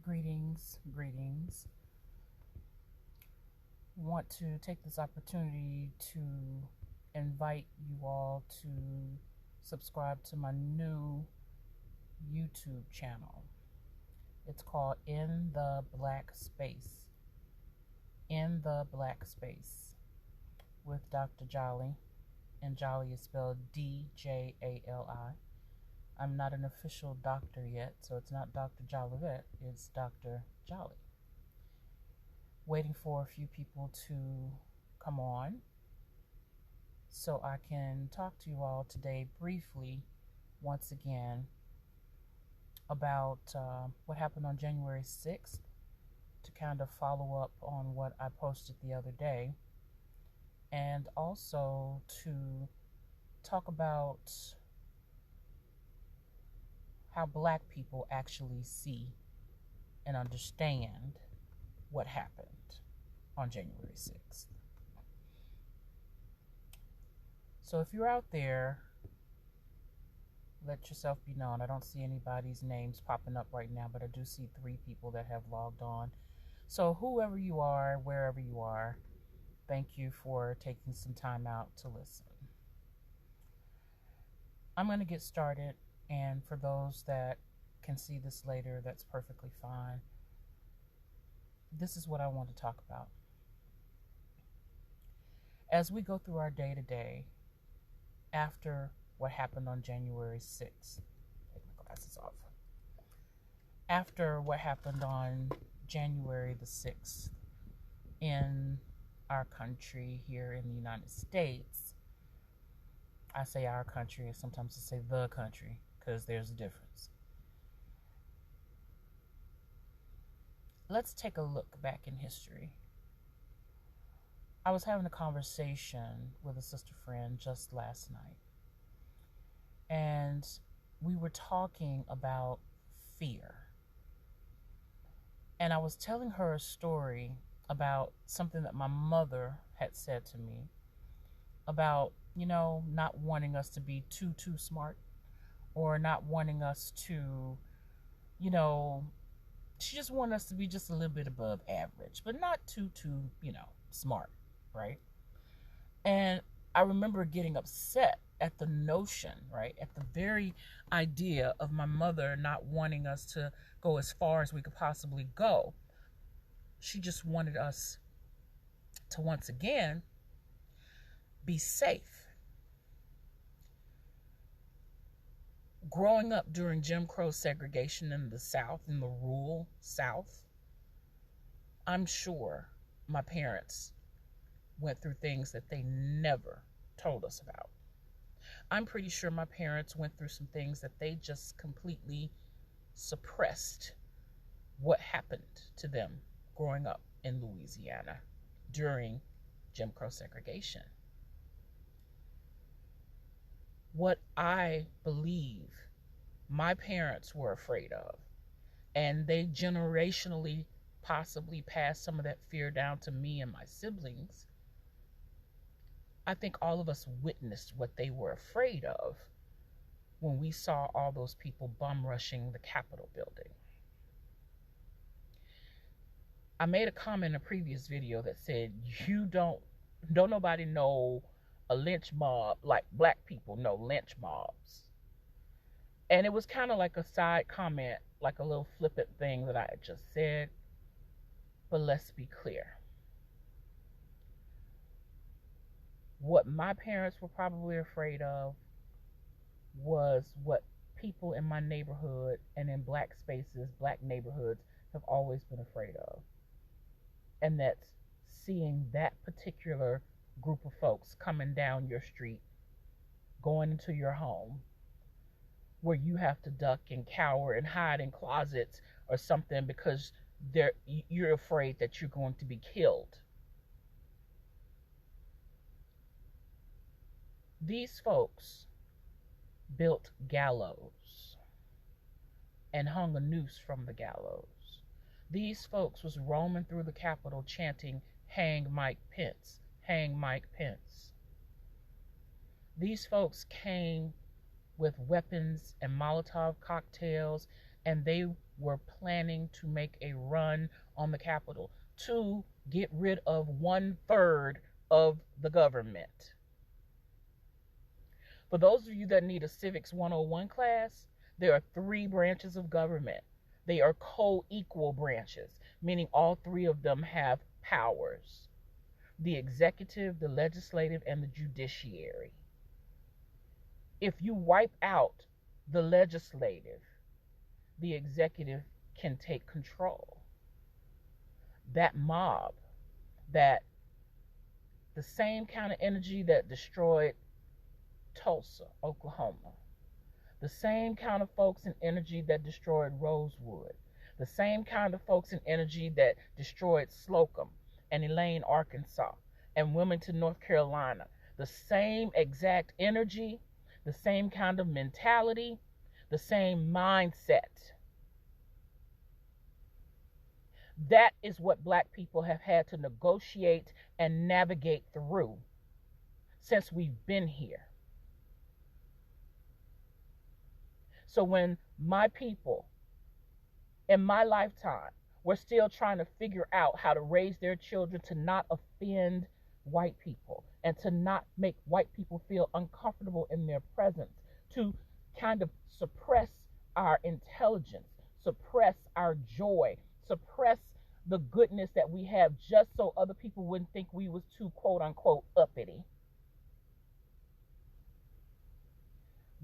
Greetings, greetings. Want to take this opportunity to invite you all to subscribe to my new YouTube channel. It's called In the Black Space. In the Black Space with Dr. Jolly, and Jolly is spelled D-J-A-L-I. I'm not an official doctor yet, so it's not Dr. Jolivette, it's Dr. Jolly. Waiting for a few people to come on so I can talk to you all today briefly, once again, about what happened on January 6th, to kind of follow up on what I posted the other day, and also to talk about how Black people actually see and understand what happened on January 6th. So if you're out there, let yourself be known. I don't see anybody's names popping up right now, but I do see 3 people that have logged on. So whoever you are, wherever you are, thank you for taking some time out to listen. I'm going to get started, and for those that can see this later, that's perfectly fine. This is what I want to talk about. As we go through our day-to-day after what happened on January 6th, take my glasses off. After what happened on January the 6th in our country here in the United States, I say our country, and sometimes I say the country, because there's a difference. Let's take a look back in history. I was having a conversation with a sister friend just last night, and we were talking about fear. And I was telling her a story about something that my mother had said to me about, not wanting us to be too smart, or not wanting us to, she just wanted us to be just a little bit above average, but not too smart, right? And I remember getting upset at the notion, right, at the very idea of my mother not wanting us to go as far as we could possibly go. She just wanted us to, once again, be safe. Growing up during Jim Crow segregation in the South, in the rural South, I'm sure my parents went through things that they never told us about. I'm pretty sure my parents went through some things that they just completely suppressed what happened to them growing up in Louisiana during Jim Crow segregation. What I believe my parents were afraid of, and they generationally possibly passed some of that fear down to me and my siblings. I think all of us witnessed what they were afraid of when we saw all those people bum rushing the Capitol building. I made a comment in a previous video that said, don't nobody know a lynch mob like Black people know lynch mobs. And it was kind of like a side comment, like a little flippant thing that I had just said. But let's be clear. What my parents were probably afraid of was what people in my neighborhood and in Black spaces, Black neighborhoods, have always been afraid of. And that's seeing that particular group of folks coming down your street, going into your home, where you have to duck and cower and hide in closets or something because you're afraid that you're going to be killed. These folks built gallows and hung a noose from the gallows. These folks was roaming through the Capitol chanting, "Hang Mike Pence, hang Mike Pence." These folks came with weapons and Molotov cocktails and they were planning to make a run on the Capitol to get rid of 1/3 of the government. For those of you that need a Civics 101 class, there are 3 branches of government. They are co-equal branches, meaning all 3 of them have powers: the executive, the legislative, and the judiciary. If you wipe out the legislative, the executive can take control. That mob, that the same kind of energy that destroyed Tulsa, Oklahoma, the same kind of folks and energy that destroyed Rosewood, the same kind of folks and energy that destroyed Slocum and Elaine, Arkansas, and Wilmington, North Carolina, the same exact energy, the same kind of mentality, the same mindset. That is what Black people have had to negotiate and navigate through since we've been here. So when my people in my lifetime were still trying to figure out how to raise their children to not offend white people and to not make white people feel uncomfortable in their presence, to kind of suppress our intelligence, suppress our joy, suppress the goodness that we have just so other people wouldn't think we was too quote unquote uppity.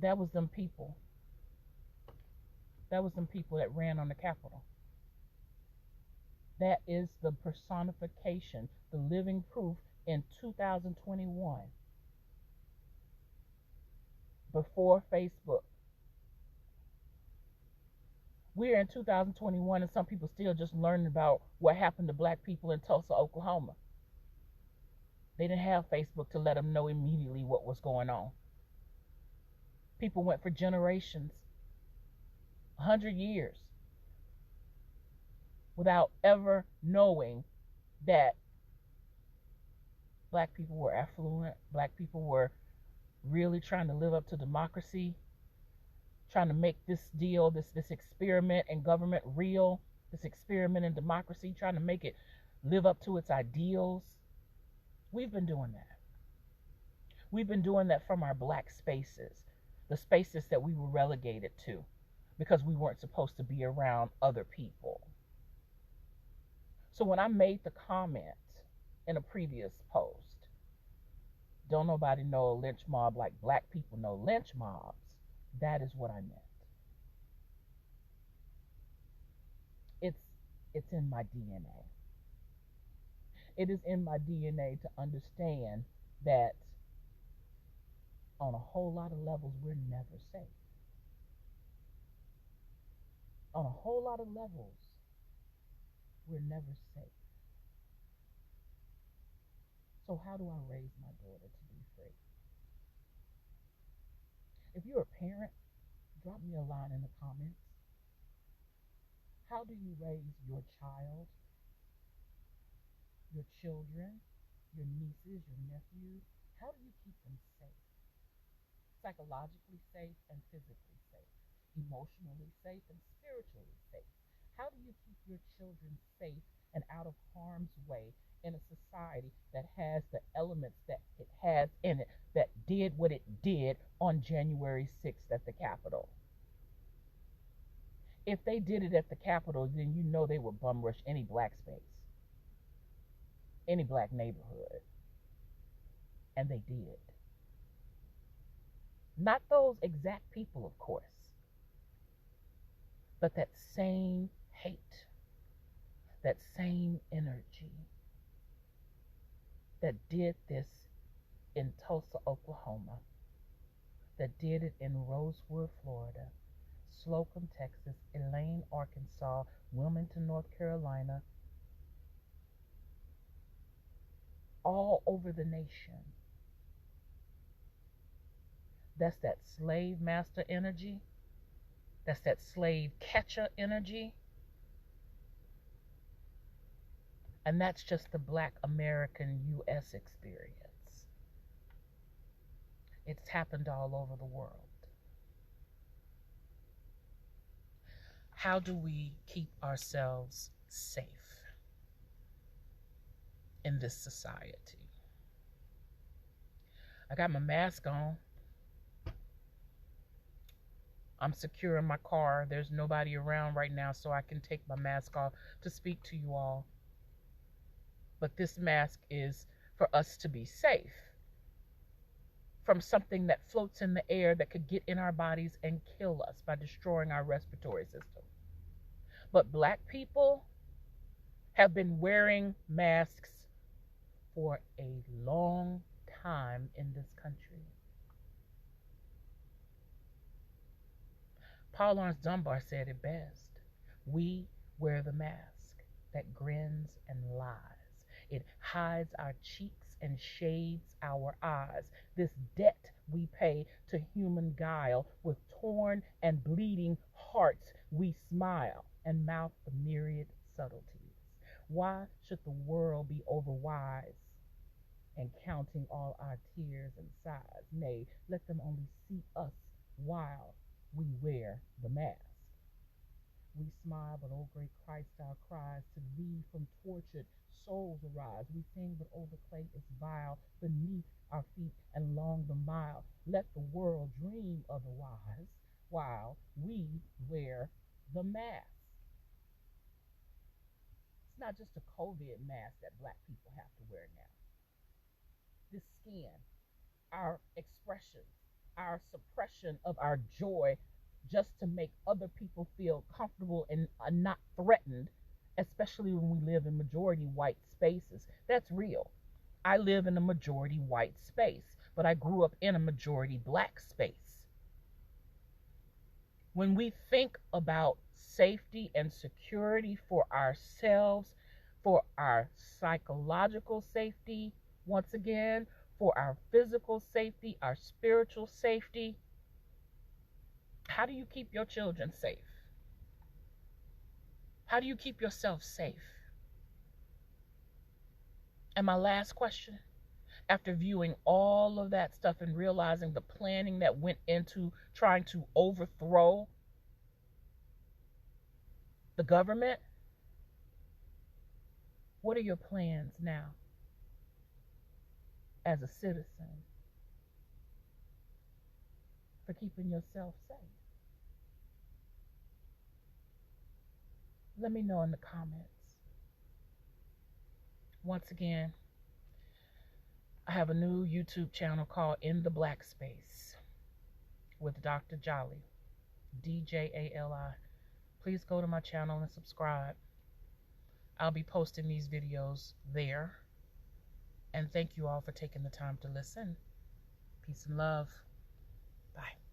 That was them people. That was them people that ran on the Capitol. That is the personification, the living proof in 2021. Before Facebook. We're in 2021 and some people still just learning about what happened to Black people in Tulsa, Oklahoma. They didn't have Facebook to let them know immediately what was going on. People went for generations, 100 years, without ever knowing that Black people were affluent, Black people were really trying to live up to democracy, trying to make this deal, this experiment in government real, this experiment in democracy, trying to make it live up to its ideals. We've been doing that. We've been doing that from our Black spaces, the spaces that we were relegated to because we weren't supposed to be around other people. So when I made the comment in a previous post, don't nobody know a lynch mob like Black people know lynch mobs, that is what I meant. It's in my DNA. It is in my DNA to understand that on a whole lot of levels, we're never safe. On a whole lot of levels, we're never safe. So how do I raise my daughter to be free? If you're a parent, drop me a line in the comments. How do you raise your child, your children, your nieces, your nephews? How do you keep them safe? Psychologically safe and physically safe, emotionally safe and spiritually safe. How do you keep your children safe and out of harm's way in a society that has the elements that it has in it that did what it did on January 6th at the Capitol? If they did it at the Capitol, then you know they would bum rush any Black space, any Black neighborhood. And they did. Not those exact people, of course, but that same hate, that same energy that did this in Tulsa, Oklahoma, that did it in Rosewood, Florida, Slocum, Texas, Elaine, Arkansas, Wilmington, North Carolina, all over the nation. That's that slave master energy. That's that slave catcher energy. And that's just the Black American U.S. experience. It's happened all over the world. How do we keep ourselves safe in this society? I got my mask on. I'm secure in my car. There's nobody around right now, so I can take my mask off to speak to you all. But this mask is for us to be safe from something that floats in the air that could get in our bodies and kill us by destroying our respiratory system. But Black people have been wearing masks for a long time in this country. Paul Laurence Dunbar said it best. We wear the mask that grins and lies. It hides our cheeks and shades our eyes. This debt we pay to human guile, with torn and bleeding hearts we smile and mouth the myriad subtleties. Why should the world be overwise and counting all our tears and sighs? Nay, let them only see us while we wear the mask. We smile, but oh great Christ, our cries to thee from tortured souls arise. We sing, but oh the clay is vile beneath our feet and long the mile. Let the world dream otherwise while we wear the mask. It's not just a COVID mask that Black people have to wear now. This skin, our expression, our suppression of our joy, just to make other people feel comfortable and not threatened, especially when we live in majority white spaces. That's real. I live in a majority white space, but I grew up in a majority Black space. When we think about safety and security for ourselves, for our psychological safety, once again, for our physical safety, our spiritual safety, how do you keep your children safe? How do you keep yourself safe? And my last question, after viewing all of that stuff and realizing the planning that went into trying to overthrow the government, what are your plans now as a citizen for keeping yourself safe? Let me know in the comments. Once again, I have a new YouTube channel called In the Black Space with Dr. Jolly, DJALI. Please go to my channel and subscribe. I'll be posting these videos there. And thank you all for taking the time to listen. Peace and love. Bye.